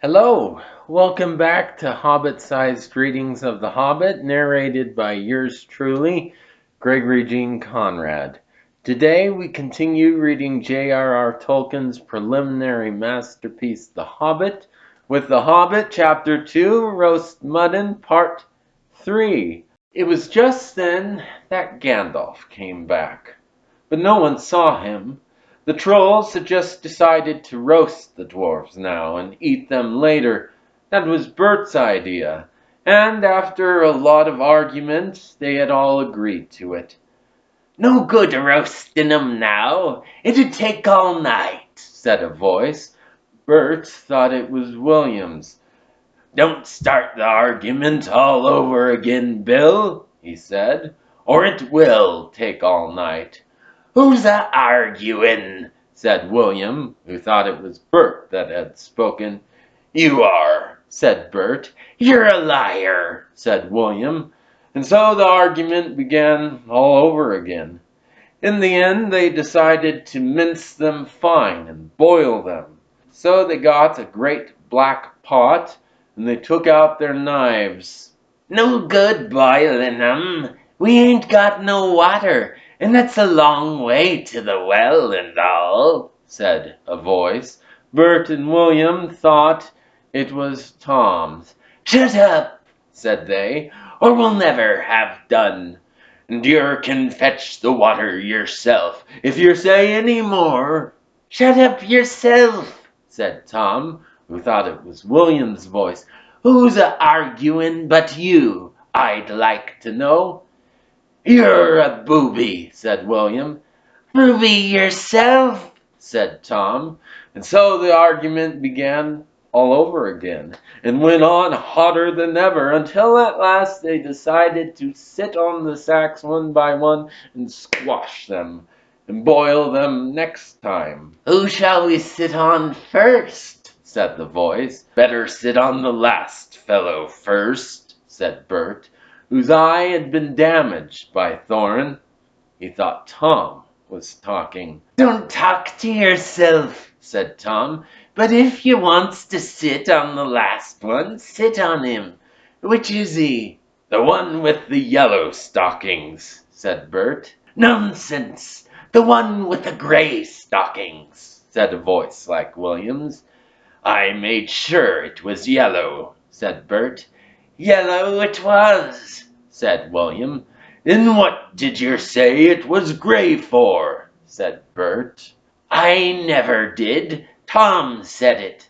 Hello, welcome back to Hobbit-Sized Readings of The Hobbit, narrated by yours truly, Gregory Jean Conrad. Today we continue reading J.R.R. Tolkien's preliminary masterpiece, The Hobbit, with The Hobbit, Chapter 2, Roast Mutton, Part 3. It was just then that Gandalf came back, but no one saw him. The trolls had just decided to roast the dwarves now and eat them later. That was Bert's idea, and after a lot of argument, they had all agreed to it. "No good roasting 'em now. It'd take all night," said a voice. Bert thought it was William's. "Don't start the argument all over again, Bill," he said, "or it will take all night." "Who's a-arguing?" said William, who thought it was Bert that had spoken. "You are," said Bert. "You're a liar," said William. And so the argument began all over again. In the end, they decided to mince them fine and boil them. So they got a great black pot, and they took out their knives. "No good boiling 'em. We ain't got no water, and that's a long way to the well and all," said a voice. Bert and William thought it was Tom's. "Shut up," said they, "or we'll never have done. And you can fetch the water yourself if you say any more." "Shut up yourself," said Tom, who thought it was William's voice. "Who's a-arguing but you, I'd like to know?" "You're a booby," said William. "Booby yourself," said Tom. And so the argument began all over again, and went on hotter than ever, until at last they decided to sit on the sacks one by one and squash them, and boil them next time. "Who shall we sit on first?" said the voice. "Better sit on the last fellow first," said Bert, whose eye had been damaged by Thorin. He thought Tom was talking. "Don't talk to yourself," said Tom. "But if you wants to sit on the last one, sit on him. Which is he?" "The one with the yellow stockings," said Bert. "Nonsense! The one with the gray stockings," said a voice like William's. "I made sure it was yellow," said Bert. "Yellow it was," said William. "Then what did you say it was gray for?" said Bert. "I never did. Tom said it."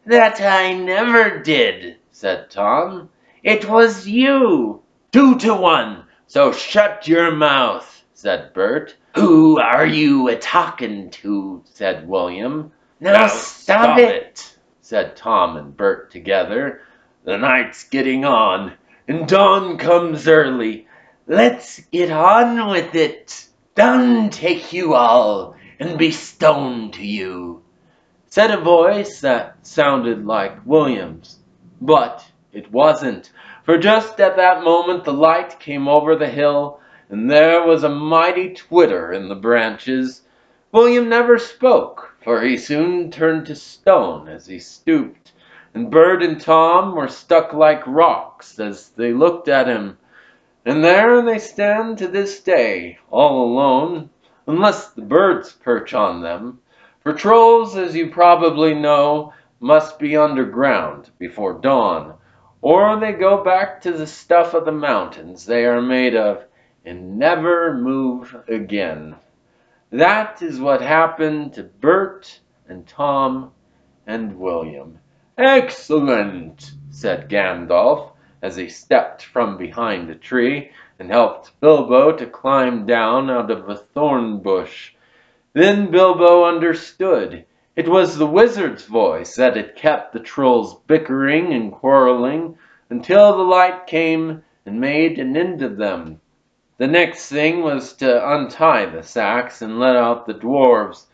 "That I never did," said Tom. "It was you." "2 to 1, so shut your mouth," said Bert. "Who are you a-talking to?" said William. "Now stop it," said Tom and Bert together. "The night's getting on, and dawn comes early. Let's get on with it. Down take you all, and be stoned to you," said a voice that sounded like William's. But it wasn't, for just at that moment the light came over the hill, and there was a mighty twitter in the branches. William never spoke, for he soon turned to stone as he stooped, and Bert and Tom were stuck like rocks as they looked at him. And there they stand to this day, all alone, unless the birds perch on them. For trolls, as you probably know, must be underground before dawn, or they go back to the stuff of the mountains they are made of, and never move again. That is what happened to Bert and Tom and William. "Excellent," said Gandalf, as he stepped from behind a tree and helped Bilbo to climb down out of a thorn bush. Then Bilbo understood. It was the wizard's voice that had kept the trolls bickering and quarreling until the light came and made an end of them. The next thing was to untie the sacks and let out the dwarves.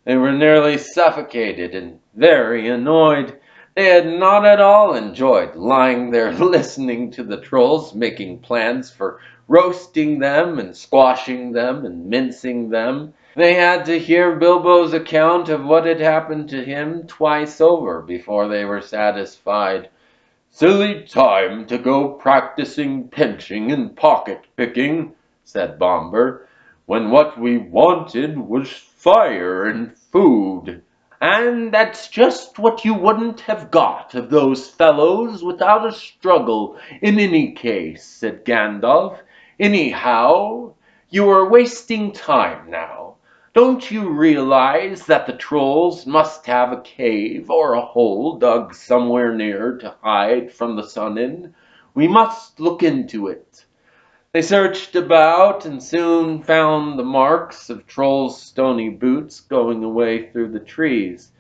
They were nearly suffocated and very annoyed. They had not at all enjoyed lying there listening to the trolls making plans for roasting them and squashing them and mincing them. They had to hear Bilbo's account of what had happened to him twice over before they were satisfied. "Silly time to go practicing pinching and pocket-picking," said Bomber, "when what we wanted was fire and food." "And that's just what you wouldn't have got of those fellows without a struggle, in any case," said Gandalf. "Anyhow, you are wasting time now. Don't you realize that the trolls must have a cave or a hole dug somewhere near to hide from the sun in? We must look into it." They searched about and soon found the marks of Troll's stony boots going away through the trees.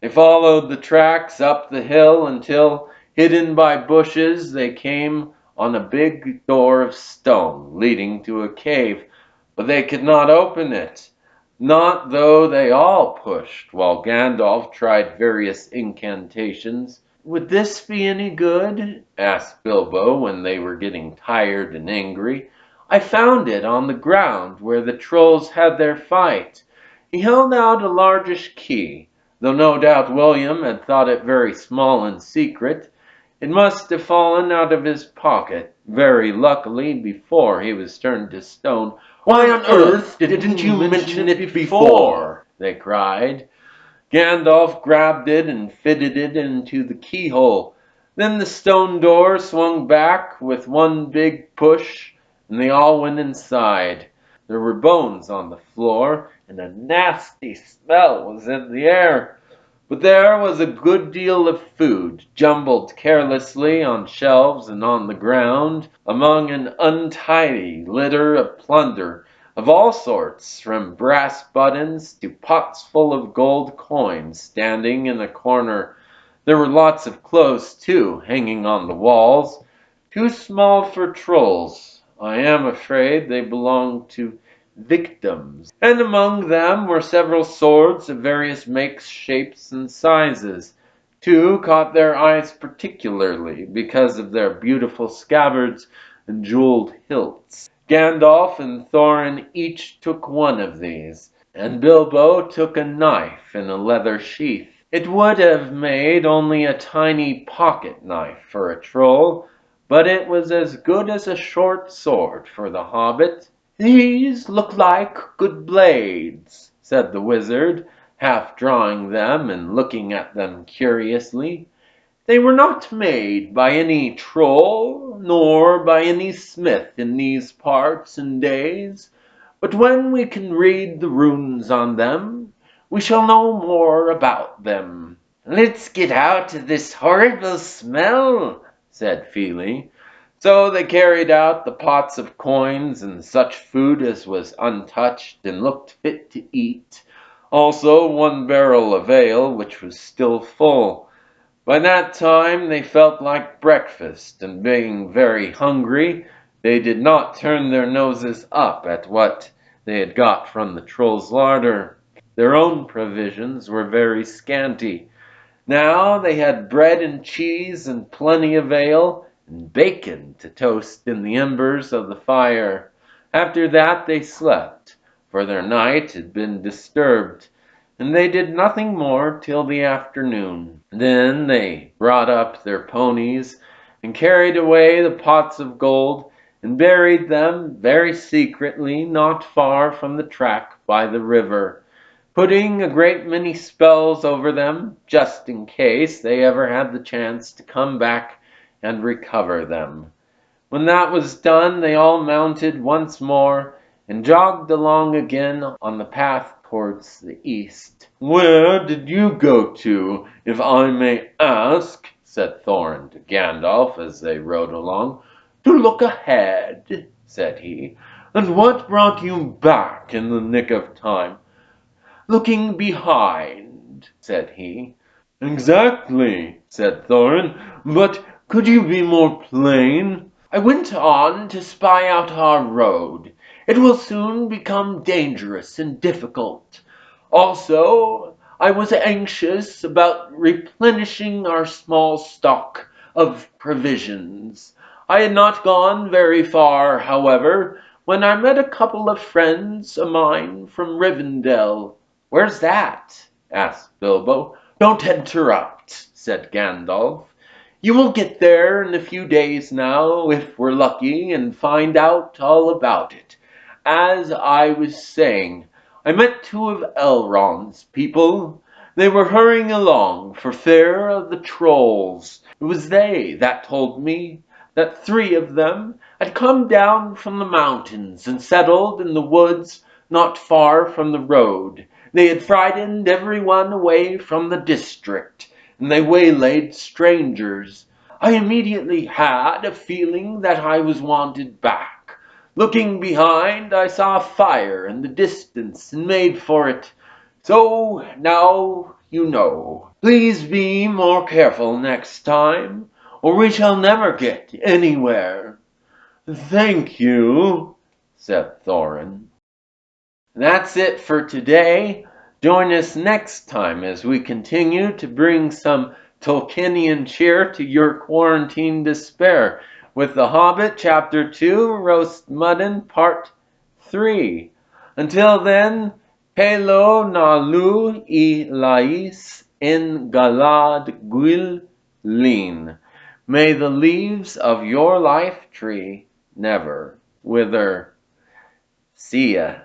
They followed the tracks up the hill until, hidden by bushes, they came on a big door of stone leading to a cave, but they could not open it, not though they all pushed, while Gandalf tried various incantations. "Would this be any good?" asked Bilbo when they were getting tired and angry. "I found it on the ground where the trolls had their fight." He held out a largish key, though no doubt William had thought it very small and secret. It must have fallen out of his pocket, very luckily, before he was turned to stone. "Why on earth didn't you mention it before?" they cried. Gandalf grabbed it and fitted it into the keyhole. Then the stone door swung back with one big push, and they all went inside. There were bones on the floor, and a nasty smell was in the air. But there was a good deal of food, jumbled carelessly on shelves and on the ground, among an untidy litter of plunder of all sorts, from brass buttons to pots full of gold coins standing in a corner. There were lots of clothes, too, hanging on the walls, too small for trolls. I am afraid they belonged to victims, and among them were several swords of various makes, shapes, and sizes. Two caught their eyes particularly because of their beautiful scabbards and jeweled hilts. Gandalf and Thorin each took one of these, and Bilbo took a knife in a leather sheath. It would have made only a tiny pocket knife for a troll, but it was as good as a short sword for the hobbit. "These look like good blades," said the wizard, half drawing them and looking at them curiously. "They were not made by any troll, nor by any smith in these parts and days, but when we can read the runes on them, we shall know more about them." "Let's get out of this horrible smell," said Feely. So they carried out the pots of coins and such food as was untouched and looked fit to eat, also one barrel of ale, which was still full. By that time they felt like breakfast, and being very hungry, they did not turn their noses up at what they had got from the troll's larder. Their own provisions were very scanty. Now they had bread and cheese and plenty of ale, and bacon to toast in the embers of the fire. After that they slept, for their night had been disturbed, and they did nothing more till the afternoon. Then they brought up their ponies, and carried away the pots of gold, and buried them very secretly not far from the track by the river, putting a great many spells over them, just in case they ever had the chance to come back and recover them. When that was done, they all mounted once more, and jogged along again on the path towards the east. "Where did you go to, if I may ask?" said Thorin to Gandalf as they rode along. "To look ahead," said he. "And what brought you back in the nick of time?" "Looking behind," said he. "Exactly," said Thorin, "but could you be more plain?" "I went on to spy out our road. It will soon become dangerous and difficult. Also, I was anxious about replenishing our small stock of provisions. I had not gone very far, however, when I met a couple of friends of mine from Rivendell." "Where's that?" asked Bilbo. "Don't interrupt," said Gandalf. "You will get there in a few days now, if we're lucky, and find out all about it. As I was saying, I met two of Elrond's people. They were hurrying along for fear of the trolls. It was they that told me that 3 of them had come down from the mountains and settled in the woods not far from the road. They had frightened everyone away from the district, and they waylaid strangers. I immediately had a feeling that I was wanted back. Looking behind, I saw a fire in the distance and made for it. So now you know. Please be more careful next time, or we shall never get anywhere." "Thank you," said Thorin. That's it for today. Join us next time as we continue to bring some Tolkienian cheer to your quarantine despair with The Hobbit Chapter 2, Roast Mutton Part 3. Until then, Pelo na lu I lais in galad gwil lin. May the leaves of your life tree never wither. See ya.